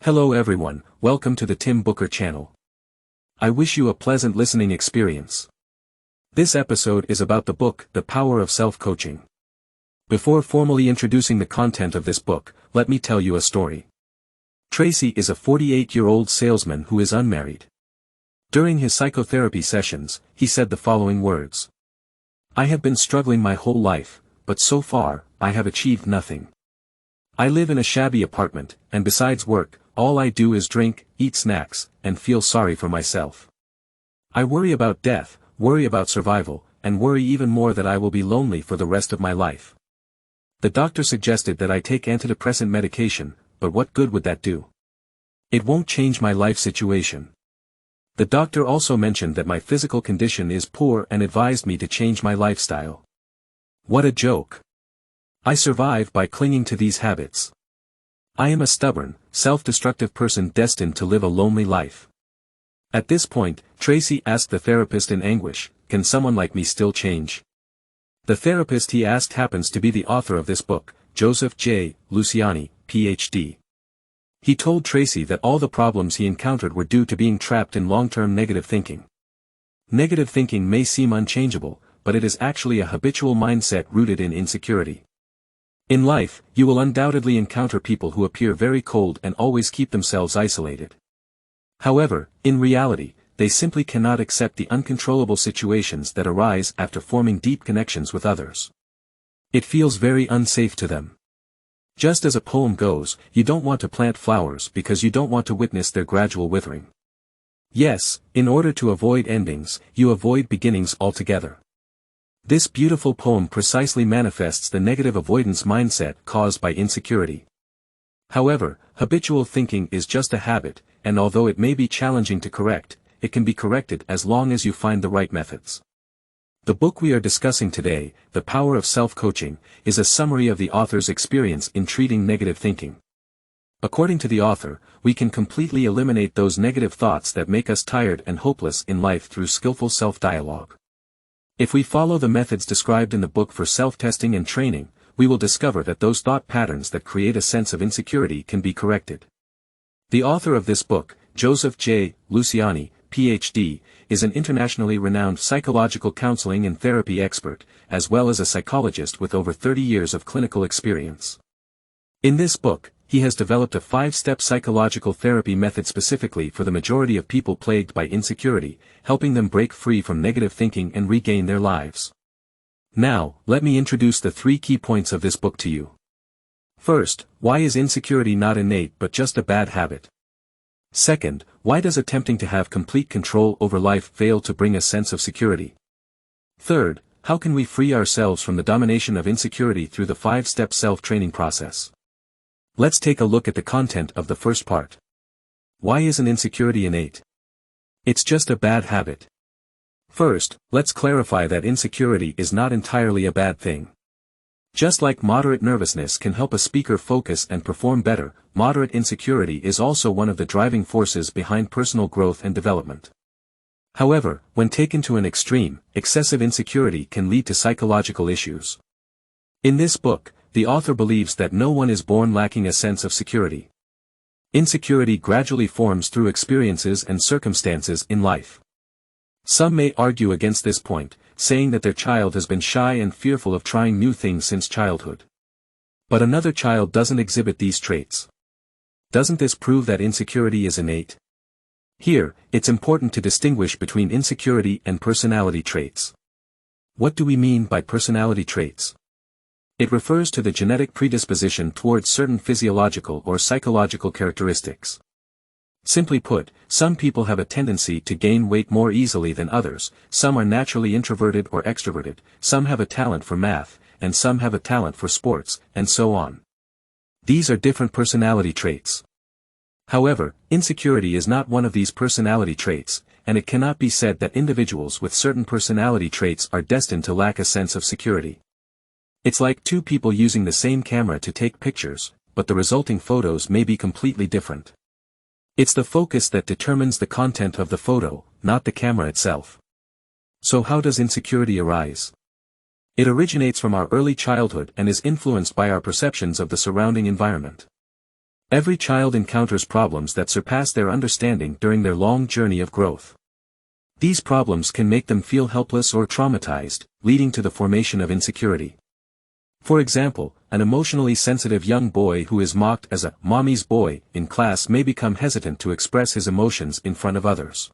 Hello everyone, welcome to the Tim Booker channel. I wish you a pleasant listening experience. This episode is about the book, The Power of Self-Coaching. Before formally introducing the content of this book, let me tell you a story. Tracy is a 48-year-old salesman who is unmarried. During his psychotherapy sessions, he said the following words. "I have been struggling my whole life, but so far, I have achieved nothing. I live in a shabby apartment, and besides work, all I do is drink, eat snacks, and feel sorry for myself. I worry about death, worry about survival, and worry even more that I will be lonely for the rest of my life. The doctor suggested that I take antidepressant medication, but what good would that do? It won't change my life situation. The doctor also mentioned that my physical condition is poor and advised me to change my lifestyle. What a joke. I survive by clinging to these habits. I am a stubborn, self-destructive person destined to live a lonely life." At this point, Tracy asked the therapist in anguish, "Can someone like me still change?" The therapist he asked happens to be the author of this book, Joseph J. Luciani, Ph.D. He told Tracy that all the problems he encountered were due to being trapped in long-term negative thinking. Negative thinking may seem unchangeable, but it is actually a habitual mindset rooted in insecurity. In life, you will undoubtedly encounter people who appear very cold and always keep themselves isolated. However, in reality, they simply cannot accept the uncontrollable situations that arise after forming deep connections with others. It feels very unsafe to them. Just as a poem goes, you don't want to plant flowers because you don't want to witness their gradual withering. Yes, in order to avoid endings, you avoid beginnings altogether. This beautiful poem precisely manifests the negative avoidance mindset caused by insecurity. However, habitual thinking is just a habit, and although it may be challenging to correct, it can be corrected as long as you find the right methods. The book we are discussing today, The Power of Self-Coaching, is a summary of the author's experience in treating negative thinking. According to the author, we can completely eliminate those negative thoughts that make us tired and hopeless in life through skillful self-dialogue. If we follow the methods described in the book for self-testing and training, we will discover that those thought patterns that create a sense of insecurity can be corrected. The author of this book, Joseph J. Luciani, Ph.D., is an internationally renowned psychological counseling and therapy expert, as well as a psychologist with over 30 years of clinical experience. In this book, he has developed a 5-step psychological therapy method specifically for the majority of people plagued by insecurity, helping them break free from negative thinking and regain their lives. Now, let me introduce the 3 key points of this book to you. First, why is insecurity not innate but just a bad habit? Second, why does attempting to have complete control over life fail to bring a sense of security? Third, how can we free ourselves from the domination of insecurity through the 5-step self-training process? Let's take a look at the content of the first part. Why isn't insecurity innate? It's just a bad habit. First, let's clarify that insecurity is not entirely a bad thing. Just like moderate nervousness can help a speaker focus and perform better, moderate insecurity is also one of the driving forces behind personal growth and development. However, when taken to an extreme, excessive insecurity can lead to psychological issues. In this book, the author believes that no one is born lacking a sense of security. Insecurity gradually forms through experiences and circumstances in life. Some may argue against this point, saying that their child has been shy and fearful of trying new things since childhood. But another child doesn't exhibit these traits. Doesn't this prove that insecurity is innate? Here, it's important to distinguish between insecurity and personality traits. What do we mean by personality traits? It refers to the genetic predisposition towards certain physiological or psychological characteristics. Simply put, some people have a tendency to gain weight more easily than others, some are naturally introverted or extroverted, some have a talent for math, and some have a talent for sports, and so on. These are different personality traits. However, insecurity is not one of these personality traits, and it cannot be said that individuals with certain personality traits are destined to lack a sense of security. It's like two people using the same camera to take pictures, but the resulting photos may be completely different. It's the focus that determines the content of the photo, not the camera itself. So how does insecurity arise? It originates from our early childhood and is influenced by our perceptions of the surrounding environment. Every child encounters problems that surpass their understanding during their long journey of growth. These problems can make them feel helpless or traumatized, leading to the formation of insecurity. For example, an emotionally sensitive young boy who is mocked as a mommy's boy in class may become hesitant to express his emotions in front of others.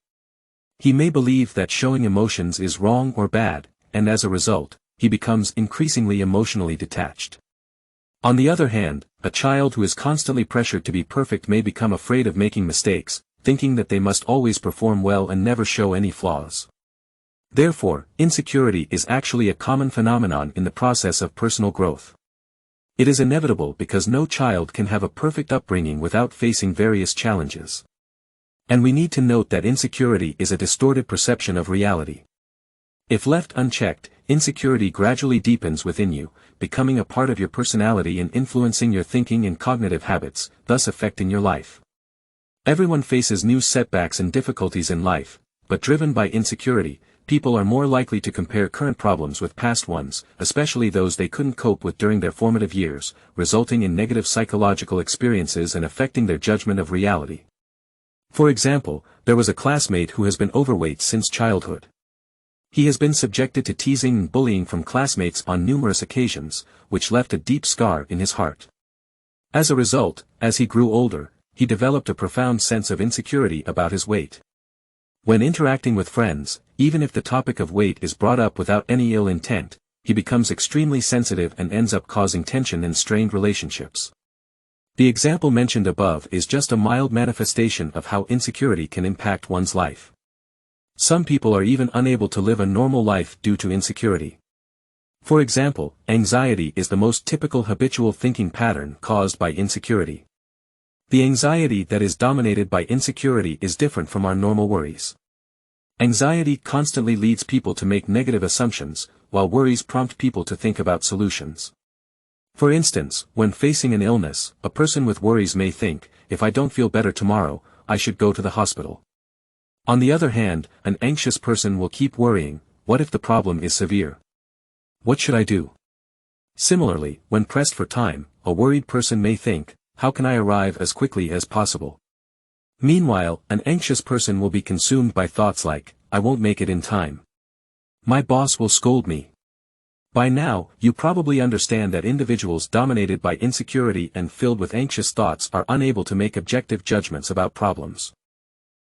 He may believe that showing emotions is wrong or bad, and as a result, he becomes increasingly emotionally detached. On the other hand, a child who is constantly pressured to be perfect may become afraid of making mistakes, thinking that they must always perform well and never show any flaws. Therefore, insecurity is actually a common phenomenon in the process of personal growth. It is inevitable because no child can have a perfect upbringing without facing various challenges. And we need to note that insecurity is a distorted perception of reality. If left unchecked, insecurity gradually deepens within you, becoming a part of your personality and influencing your thinking and cognitive habits, thus affecting your life. Everyone faces new setbacks and difficulties in life, but driven by insecurity, people are more likely to compare current problems with past ones, especially those they couldn't cope with during their formative years, resulting in negative psychological experiences and affecting their judgment of reality. For example, there was a classmate who has been overweight since childhood. He has been subjected to teasing and bullying from classmates on numerous occasions, which left a deep scar in his heart. As a result, as he grew older, he developed a profound sense of insecurity about his weight. When interacting with friends, even if the topic of weight is brought up without any ill intent, he becomes extremely sensitive and ends up causing tension and strained relationships. The example mentioned above is just a mild manifestation of how insecurity can impact one's life. Some people are even unable to live a normal life due to insecurity. For example, anxiety is the most typical habitual thinking pattern caused by insecurity. The anxiety that is dominated by insecurity is different from our normal worries. Anxiety constantly leads people to make negative assumptions, while worries prompt people to think about solutions. For instance, when facing an illness, a person with worries may think, if I don't feel better tomorrow, I should go to the hospital. On the other hand, an anxious person will keep worrying, what if the problem is severe? What should I do? Similarly, when pressed for time, a worried person may think, how can I arrive as quickly as possible? Meanwhile, an anxious person will be consumed by thoughts like, I won't make it in time. My boss will scold me. By now, you probably understand that individuals dominated by insecurity and filled with anxious thoughts are unable to make objective judgments about problems.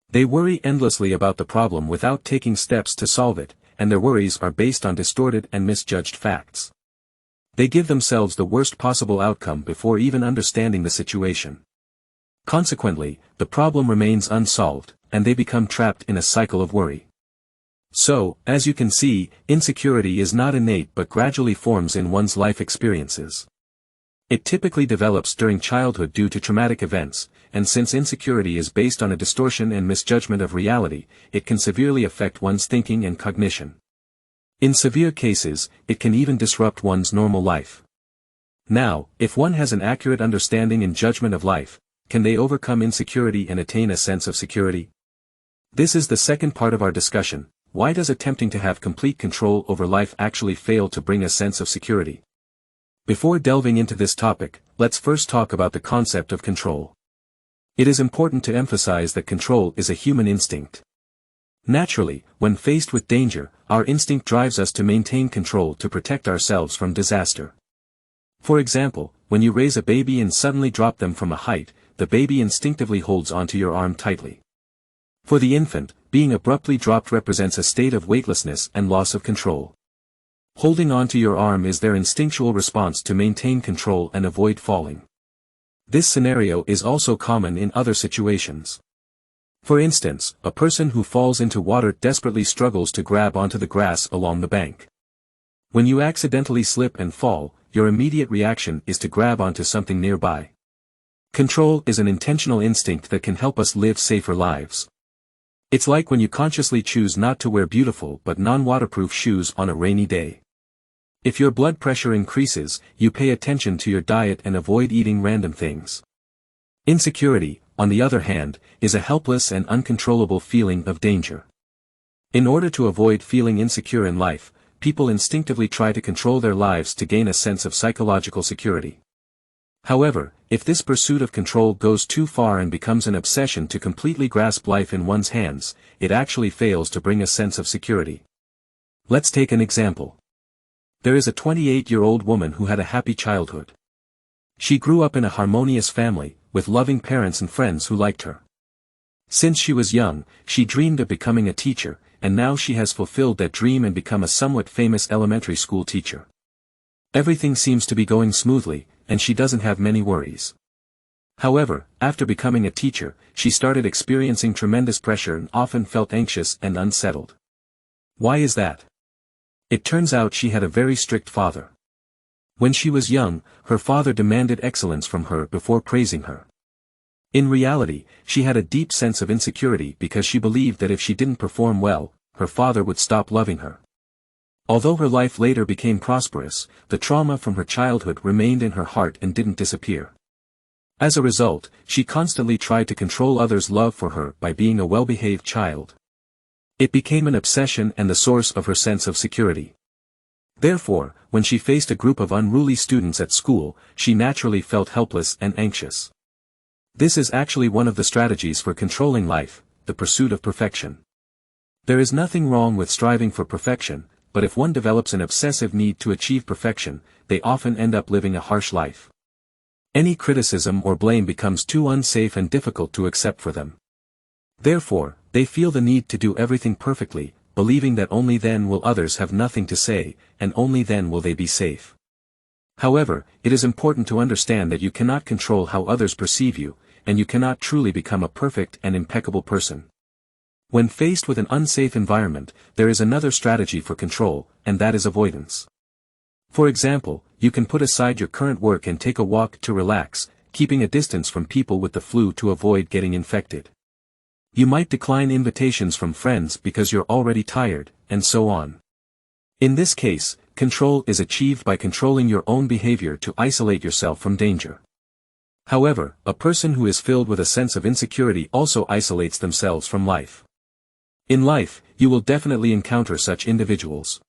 They worry endlessly about the problem without taking steps to solve it, and their worries are based on distorted and misjudged facts. They give themselves the worst possible outcome before even understanding the situation. Consequently, the problem remains unsolved, and they become trapped in a cycle of worry. So, as you can see, insecurity is not innate but gradually forms in one's life experiences. It typically develops during childhood due to traumatic events, and since insecurity is based on a distortion and misjudgment of reality, it can severely affect one's thinking and cognition. In severe cases, it can even disrupt one's normal life. Now, if one has an accurate understanding and judgment of life, can they overcome insecurity and attain a sense of security? This is the second part of our discussion. Why does attempting to have complete control over life actually fail to bring a sense of security? Before delving into this topic, let's first talk about the concept of control. It is important to emphasize that control is a human instinct. Naturally, when faced with danger, our instinct drives us to maintain control to protect ourselves from disaster. For example, when you raise a baby and suddenly drop them from a height, the baby instinctively holds onto your arm tightly. For the infant, being abruptly dropped represents a state of weightlessness and loss of control. Holding onto your arm is their instinctual response to maintain control and avoid falling. This scenario is also common in other situations. For instance, a person who falls into water desperately struggles to grab onto the grass along the bank. When you accidentally slip and fall, your immediate reaction is to grab onto something nearby. Control is an intentional instinct that can help us live safer lives. It's like when you consciously choose not to wear beautiful but non-waterproof shoes on a rainy day. If your blood pressure increases, you pay attention to your diet and avoid eating random things. Insecurity, on the other hand, is a helpless and uncontrollable feeling of danger. In order to avoid feeling insecure in life, people instinctively try to control their lives to gain a sense of psychological security. However, if this pursuit of control goes too far and becomes an obsession to completely grasp life in one's hands, it actually fails to bring a sense of security. Let's take an example. There is a 28-year-old woman who had a happy childhood. She grew up in a harmonious family, with loving parents and friends who liked her. Since she was young, she dreamed of becoming a teacher, and now she has fulfilled that dream and become a somewhat famous elementary school teacher. Everything seems to be going smoothly, and she doesn't have many worries. However, after becoming a teacher, she started experiencing tremendous pressure and often felt anxious and unsettled. Why is that? It turns out she had a very strict father. When she was young, her father demanded excellence from her before praising her. In reality, she had a deep sense of insecurity because she believed that if she didn't perform well, her father would stop loving her. Although her life later became prosperous, the trauma from her childhood remained in her heart and didn't disappear. As a result, she constantly tried to control others' love for her by being a well-behaved child. It became an obsession and the source of her sense of security. Therefore, when she faced a group of unruly students at school, she naturally felt helpless and anxious. This is actually one of the strategies for controlling life, the pursuit of perfection. There is nothing wrong with striving for perfection, but if one develops an obsessive need to achieve perfection, they often end up living a harsh life. Any criticism or blame becomes too unsafe and difficult to accept for them. Therefore, they feel the need to do everything perfectly, believing that only then will others have nothing to say, and only then will they be safe. However, it is important to understand that you cannot control how others perceive you, and you cannot truly become a perfect and impeccable person. When faced with an unsafe environment, there is another strategy for control, and that is avoidance. For example, you can put aside your current work and take a walk to relax, keeping a distance from people with the flu to avoid getting infected. You might decline invitations from friends because you're already tired, and so on. In this case, control is achieved by controlling your own behavior to isolate yourself from danger. However, a person who is filled with a sense of insecurity also isolates themselves from life. In life, you will definitely encounter such individuals.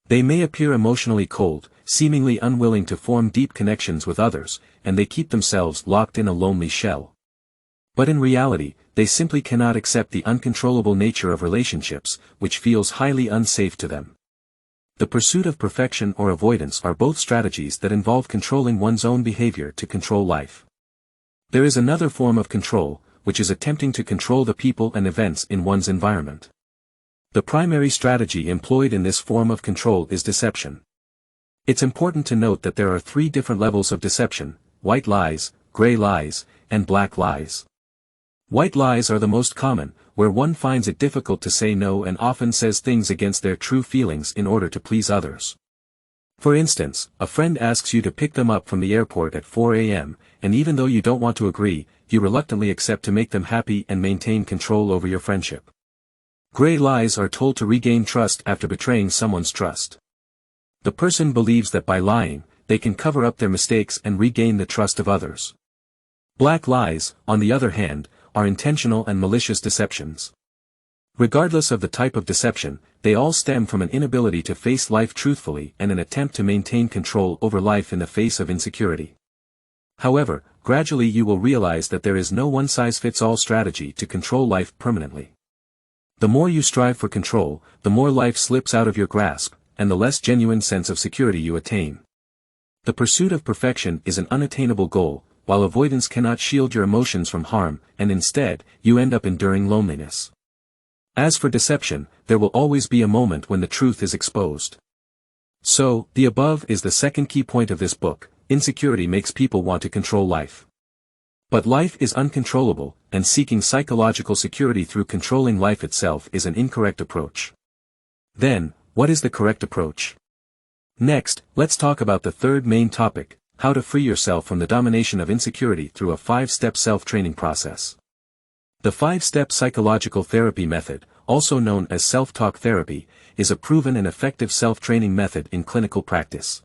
They may appear emotionally cold, seemingly unwilling to form deep connections with others, and they keep themselves locked in a lonely shell. But in reality, they simply cannot accept the uncontrollable nature of relationships, which feels highly unsafe to them. The pursuit of perfection or avoidance are both strategies that involve controlling one's own behavior to control life. There is another form of control, which is attempting to control the people and events in one's environment. The primary strategy employed in this form of control is deception. It's important to note that there are 3 different levels of deception: white lies, gray lies, and black lies. White lies are the most common, where one finds it difficult to say no and often says things against their true feelings in order to please others. For instance, a friend asks you to pick them up from the airport at 4 a.m., and even though you don't want to agree, you reluctantly accept to make them happy and maintain control over your friendship. Gray lies are told to regain trust after betraying someone's trust. The person believes that by lying, they can cover up their mistakes and regain the trust of others. Black lies, on the other hand, are intentional and malicious deceptions. Regardless of the type of deception, they all stem from an inability to face life truthfully and an attempt to maintain control over life in the face of insecurity. However, gradually you will realize that there is no one-size-fits-all strategy to control life permanently. The more you strive for control, the more life slips out of your grasp, and the less genuine sense of security you attain. The pursuit of perfection is an unattainable goal, while avoidance cannot shield your emotions from harm, and instead, you end up enduring loneliness. As for deception, there will always be a moment when the truth is exposed. So, the above is the second key point of this book: insecurity makes people want to control life. But life is uncontrollable, and seeking psychological security through controlling life itself is an incorrect approach. Then, what is the correct approach? Next, let's talk about the third main topic: how to free yourself from the domination of insecurity through a 5-step self-training process. The 5-step psychological therapy method, also known as self-talk therapy, is a proven and effective self-training method in clinical practice.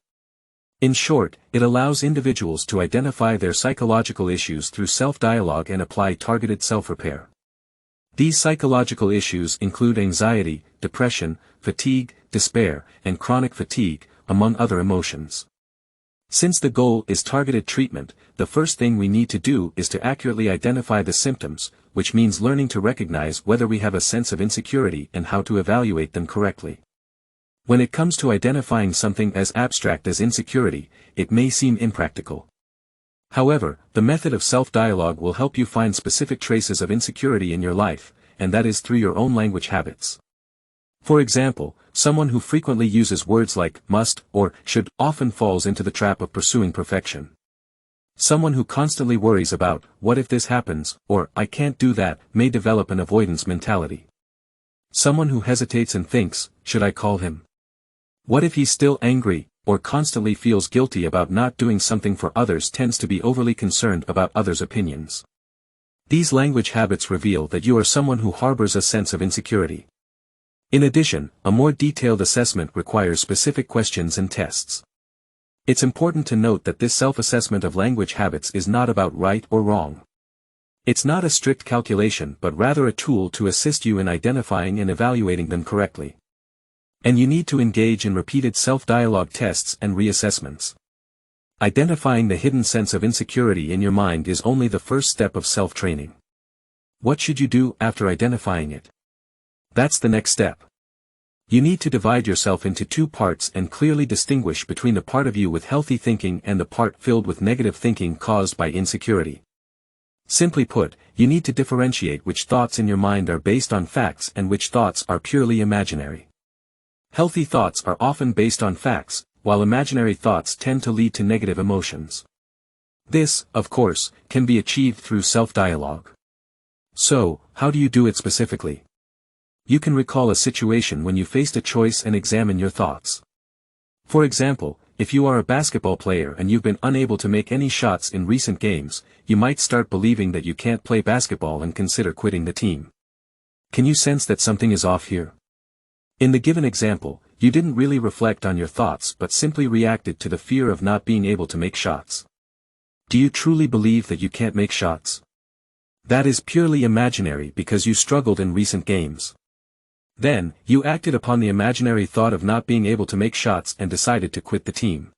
In short, it allows individuals to identify their psychological issues through self-dialogue and apply targeted self-repair. These psychological issues include anxiety, depression, fatigue, despair, and chronic fatigue, among other emotions. Since the goal is targeted treatment, the first thing we need to do is to accurately identify the symptoms, which means learning to recognize whether we have a sense of insecurity and how to evaluate them correctly. When it comes to identifying something as abstract as insecurity, it may seem impractical. However, the method of self-dialogue will help you find specific traces of insecurity in your life, and that is through your own language habits. For example, someone who frequently uses words like must or should often falls into the trap of pursuing perfection. Someone who constantly worries about what if this happens or I can't do that may develop an avoidance mentality. Someone who hesitates and thinks, should I call him? What if he's still angry, or constantly feels guilty about not doing something for others tends to be overly concerned about others' opinions. These language habits reveal that you are someone who harbors a sense of insecurity. In addition, a more detailed assessment requires specific questions and tests. It's important to note that this self-assessment of language habits is not about right or wrong. It's not a strict calculation but rather a tool to assist you in identifying and evaluating them correctly. And you need to engage in repeated self-dialogue tests and reassessments. Identifying the hidden sense of insecurity in your mind is only the first step of self-training. What should you do after identifying it? That's the next step. You need to divide yourself into two parts and clearly distinguish between the part of you with healthy thinking and the part filled with negative thinking caused by insecurity. Simply put, you need to differentiate which thoughts in your mind are based on facts and which thoughts are purely imaginary. Healthy thoughts are often based on facts, while imaginary thoughts tend to lead to negative emotions. This, of course, can be achieved through self-dialogue. So, how do you do it specifically? You can recall a situation when you faced a choice and examine your thoughts. For example, if you are a basketball player and you've been unable to make any shots in recent games, you might start believing that you can't play basketball and consider quitting the team. Can you sense that something is off here? In the given example, you didn't really reflect on your thoughts but simply reacted to the fear of not being able to make shots. Do you truly believe that you can't make shots? That is purely imaginary because you struggled in recent games. Then, you acted upon the imaginary thought of not being able to make shots and decided to quit the team.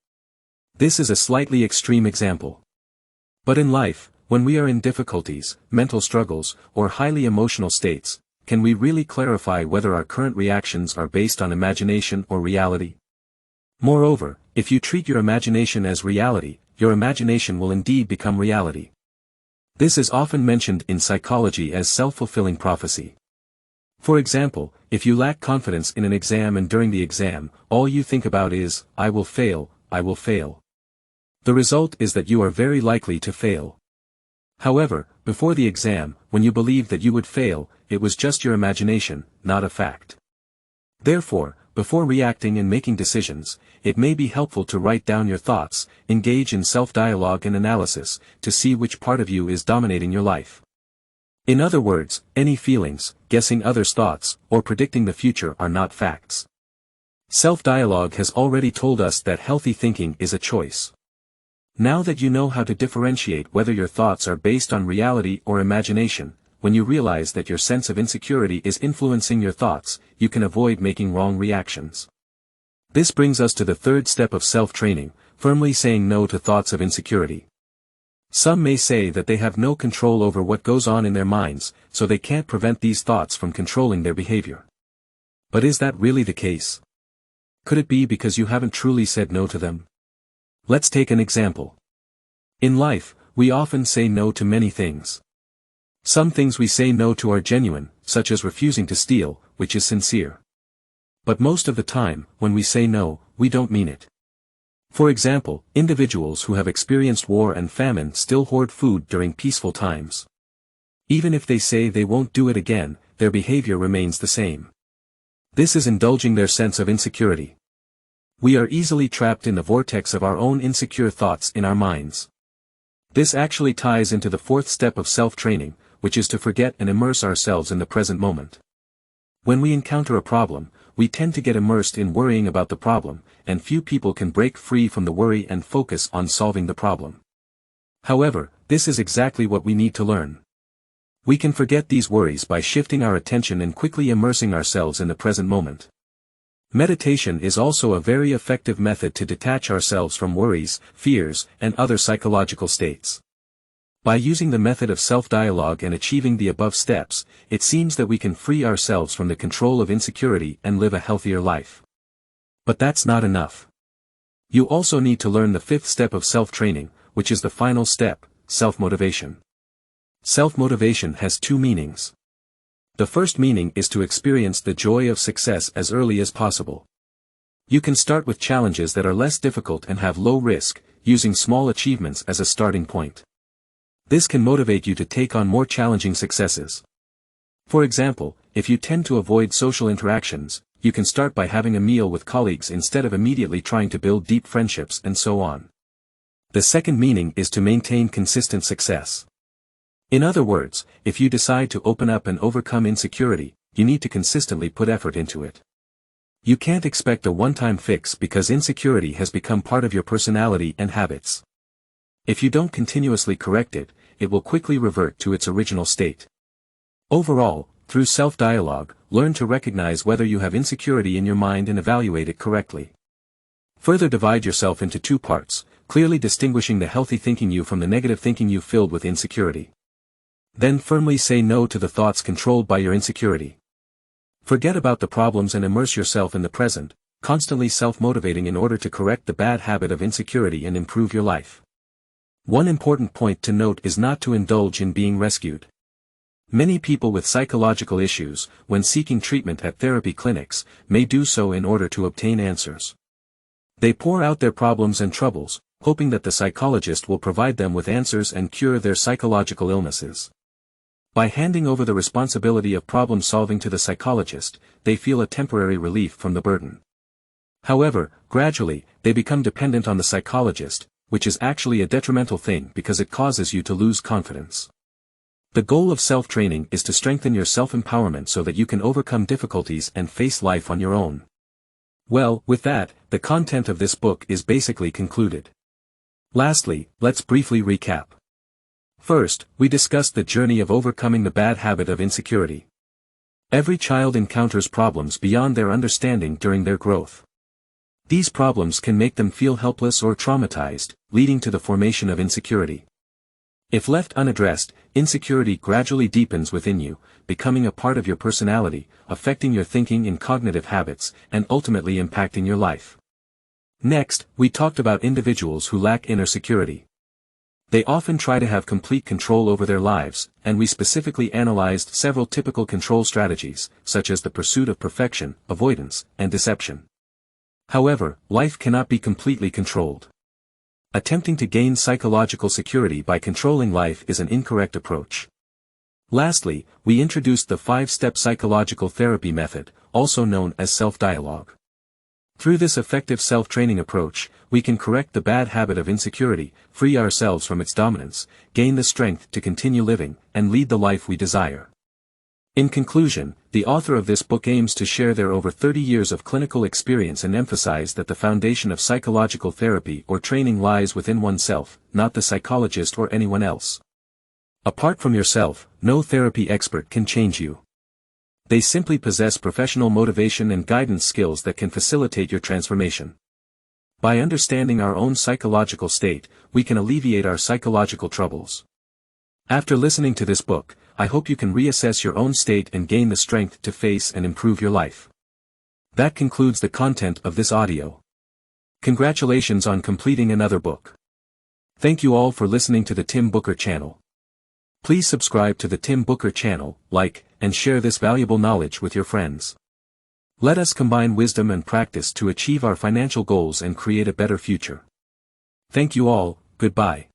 This is a slightly extreme example. But in life, when we are in difficulties, mental struggles, or highly emotional states, can we really clarify whether our current reactions are based on imagination or reality? Moreover, if you treat your imagination as reality, your imagination will indeed become reality. This is often mentioned in psychology as self-fulfilling prophecy. For example, if you lack confidence in an exam and during the exam, all you think about is, I will fail, I will fail. The result is that you are very likely to fail. However, before the exam, when you believed that you would fail, it was just your imagination, not a fact. Therefore, before reacting and making decisions, it may be helpful to write down your thoughts, engage in self-dialogue and analysis, to see which part of you is dominating your life. In other words, any feelings, guessing others' thoughts, or predicting the future are not facts. Self-dialogue has already told us that healthy thinking is a choice. Now that you know how to differentiate whether your thoughts are based on reality or imagination, when you realize that your sense of insecurity is influencing your thoughts, you can avoid making wrong reactions. This brings us to the third step of self-training, firmly saying no to thoughts of insecurity. Some may say that they have no control over what goes on in their minds, so they can't prevent these thoughts from controlling their behavior. But is that really the case? Could it be because you haven't truly said no to them? Let's take an example. In life, we often say no to many things. Some things we say no to are genuine, such as refusing to steal, which is sincere. But most of the time, when we say no, we don't mean it. For example, individuals who have experienced war and famine still hoard food during peaceful times. Even if they say they won't do it again, their behavior remains the same. This is indulging their sense of insecurity. We are easily trapped in the vortex of our own insecure thoughts in our minds. This actually ties into the fourth step of self-training, which is to forget and immerse ourselves in the present moment. When we encounter a problem, we tend to get immersed in worrying about the problem, and few people can break free from the worry and focus on solving the problem. However, this is exactly what we need to learn. We can forget these worries by shifting our attention and quickly immersing ourselves in the present moment. Meditation is also a very effective method to detach ourselves from worries, fears, and other psychological states. By using the method of self-dialogue and achieving the above steps, it seems that we can free ourselves from the control of insecurity and live a healthier life. But that's not enough. You also need to learn the fifth step of self-training, which is the final step, self-motivation. Self-motivation has two meanings. The first meaning is to experience the joy of success as early as possible. You can start with challenges that are less difficult and have low risk, using small achievements as a starting point. This can motivate you to take on more challenging successes. For example, if you tend to avoid social interactions, you can start by having a meal with colleagues instead of immediately trying to build deep friendships and so on. The second meaning is to maintain consistent success. In other words, if you decide to open up and overcome insecurity, you need to consistently put effort into it. You can't expect a one-time fix because insecurity has become part of your personality and habits. If you don't continuously correct it, it will quickly revert to its original state. Overall, through self-dialogue, learn to recognize whether you have insecurity in your mind and evaluate it correctly. Further divide yourself into two parts, clearly distinguishing the healthy thinking you from the negative thinking you filled with insecurity. Then firmly say no to the thoughts controlled by your insecurity. Forget about the problems and immerse yourself in the present, constantly self-motivating in order to correct the bad habit of insecurity and improve your life. One important point to note is not to indulge in being rescued. Many people with psychological issues, when seeking treatment at therapy clinics, may do so in order to obtain answers. They pour out their problems and troubles, hoping that the psychologist will provide them with answers and cure their psychological illnesses. By handing over the responsibility of problem solving to the psychologist, they feel a temporary relief from the burden. However, gradually, they become dependent on the psychologist, which is actually a detrimental thing because it causes you to lose confidence. The goal of self-training is to strengthen your self-empowerment so that you can overcome difficulties and face life on your own. Well, with that, the content of this book is basically concluded. Lastly, let's briefly recap. First, we discussed the journey of overcoming the bad habit of insecurity. Every child encounters problems beyond their understanding during their growth. These problems can make them feel helpless or traumatized, leading to the formation of insecurity. If left unaddressed, insecurity gradually deepens within you, becoming a part of your personality, affecting your thinking and cognitive habits, and ultimately impacting your life. Next, we talked about individuals who lack inner security. They often try to have complete control over their lives, and we specifically analyzed several typical control strategies, such as the pursuit of perfection, avoidance, and deception. However, life cannot be completely controlled. Attempting to gain psychological security by controlling life is an incorrect approach. Lastly, we introduced the 5-step psychological therapy method, also known as self-dialogue. Through this effective self-training approach, we can correct the bad habit of insecurity, free ourselves from its dominance, gain the strength to continue living, and lead the life we desire. In conclusion, the author of this book aims to share their over 30 years of clinical experience and emphasize that the foundation of psychological therapy or training lies within oneself, not the psychologist or anyone else. Apart from yourself, no therapy expert can change you. They simply possess professional motivation and guidance skills that can facilitate your transformation. By understanding our own psychological state, we can alleviate our psychological troubles. After listening to this book, I hope you can reassess your own state and gain the strength to face and improve your life. That concludes the content of this audio. Congratulations on completing another book. Thank you all for listening to the Tim Booker channel. Please subscribe to the Tim Booker channel, like, and share this valuable knowledge with your friends. Let us combine wisdom and practice to achieve our financial goals and create a better future. Thank you all, goodbye.